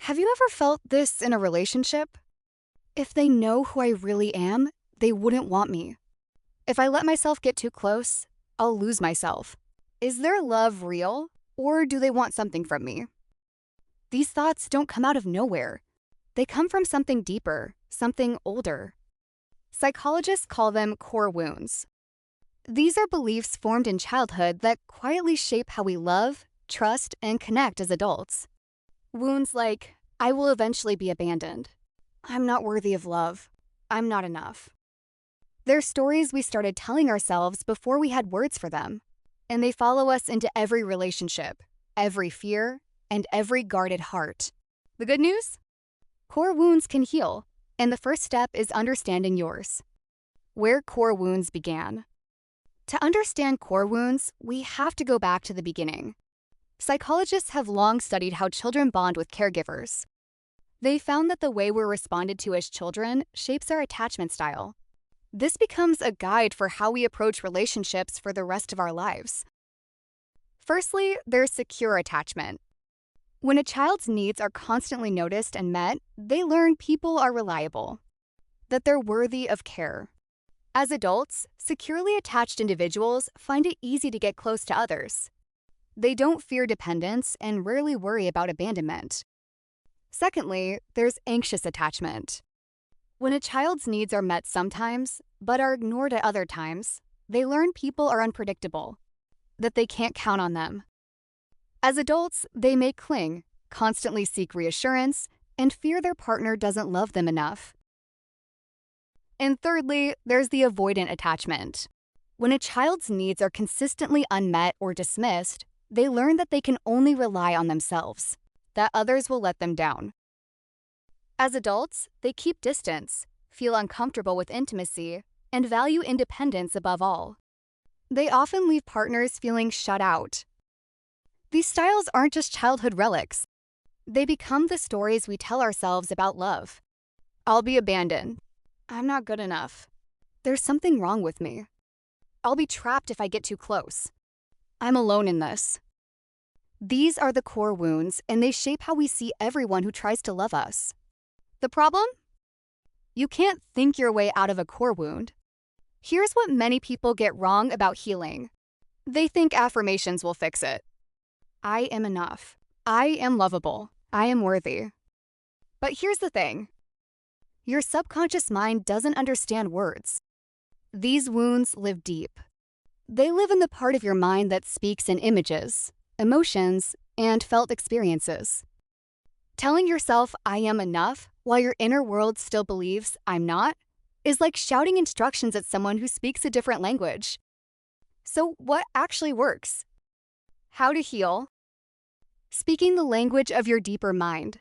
Have you ever felt this in a relationship? If they know who I really am, they wouldn't want me. If I let myself get too close, I'll lose myself. Is their love real, or do they want something from me? These thoughts don't come out of nowhere. They come from something deeper, something older. Psychologists call them core wounds. These are beliefs formed in childhood that quietly shape how we love, trust, and connect as adults. Wounds like, I will eventually be abandoned. I'm not worthy of love. I'm not enough. They're stories we started telling ourselves before we had words for them, and they follow us into every relationship, every fear, and every guarded heart. The good news? Core wounds can heal, and the first step is understanding yours. Where core wounds began. To understand core wounds, we have to go back to the beginning. Psychologists have long studied how children bond with caregivers. They found that the way we're responded to as children shapes our attachment style. This becomes a guide for how we approach relationships for the rest of our lives. Firstly, there's secure attachment. When a child's needs are constantly noticed and met, they learn people are reliable, that they're worthy of care. As adults, securely attached individuals find it easy to get close to others. They don't fear dependence and rarely worry about abandonment. Secondly, there's anxious attachment. When a child's needs are met sometimes, but are ignored at other times, they learn people are unpredictable, that they can't count on them. As adults, they may cling, constantly seek reassurance, and fear their partner doesn't love them enough. And thirdly, there's the avoidant attachment. When a child's needs are consistently unmet or dismissed, they learn that they can only rely on themselves, that others will let them down. As adults, they keep distance, feel uncomfortable with intimacy, and value independence above all. They often leave partners feeling shut out. These styles aren't just childhood relics. They become the stories we tell ourselves about love. I'll be abandoned. I'm not good enough. There's something wrong with me. I'll be trapped if I get too close. I'm alone in this. These are the core wounds, and they shape how we see everyone who tries to love us. The problem? You can't think your way out of a core wound. Here's what many people get wrong about healing. They think affirmations will fix it. I am enough. I am lovable. I am worthy. But here's the thing. Your subconscious mind doesn't understand words. These wounds live deep. They live in the part of your mind that speaks in images, emotions, and felt experiences. Telling yourself, I am enough, while your inner world still believes, I'm not, is like shouting instructions at someone who speaks a different language. So what actually works? How to heal? Speaking the language of your deeper mind.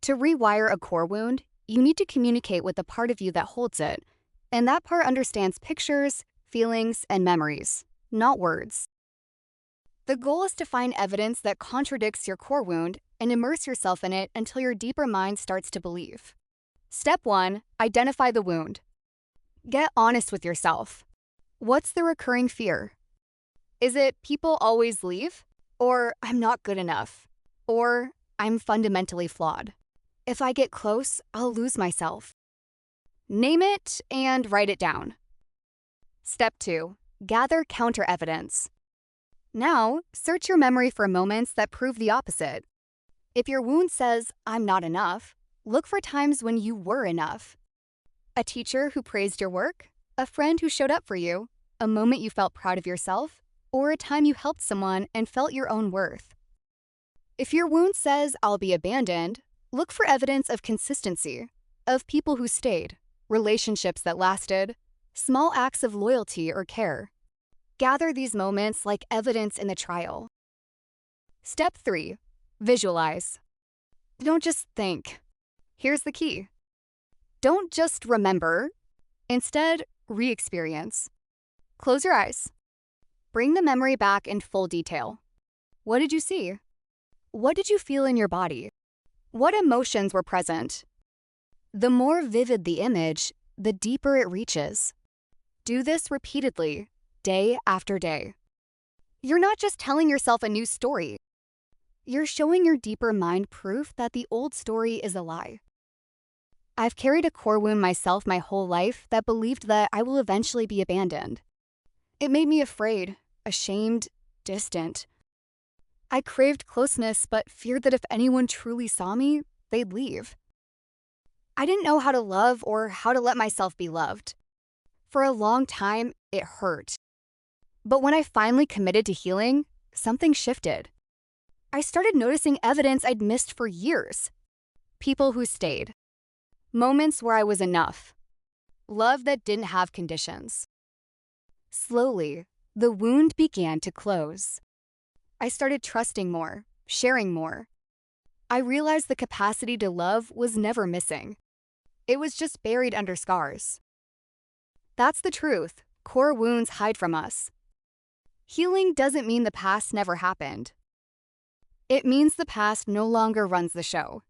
To rewire a core wound, you need to communicate with the part of you that holds it, and that part understands pictures, feelings, and memories, not words. The goal is to find evidence that contradicts your core wound and immerse yourself in it until your deeper mind starts to believe. Step 1, identify the wound. Get honest with yourself. What's the recurring fear? Is it people always leave? Or I'm not good enough? Or I'm fundamentally flawed? If I get close, I'll lose myself. Name it and write it down. Step 2, gather counter evidence. Now, search your memory for moments that prove the opposite. If your wound says, I'm not enough, look for times when you were enough. A teacher who praised your work, a friend who showed up for you, a moment you felt proud of yourself, or a time you helped someone and felt your own worth. If your wound says, I'll be abandoned, look for evidence of consistency, of people who stayed, relationships that lasted, small acts of loyalty or care. Gather these moments like evidence in the trial. Step 3, visualize. Don't just think. Here's the key. Don't just remember. Instead, re-experience. Close your eyes. Bring the memory back in full detail. What did you see? What did you feel in your body? What emotions were present? The more vivid the image, the deeper it reaches. Do this repeatedly, day after day. You're not just telling yourself a new story. You're showing your deeper mind proof that the old story is a lie. I've carried a core wound myself my whole life that believed that I will eventually be abandoned. It made me afraid, ashamed, distant. I craved closeness but feared that if anyone truly saw me, they'd leave. I didn't know how to love or how to let myself be loved. For a long time, it hurt. But when I finally committed to healing, something shifted. I started noticing evidence I'd missed for years. People who stayed. Moments where I was enough. Love that didn't have conditions. Slowly, the wound began to close. I started trusting more, sharing more. I realized the capacity to love was never missing. It was just buried under scars. That's the truth. Core wounds hide from us. Healing doesn't mean the past never happened. It means the past no longer runs the show.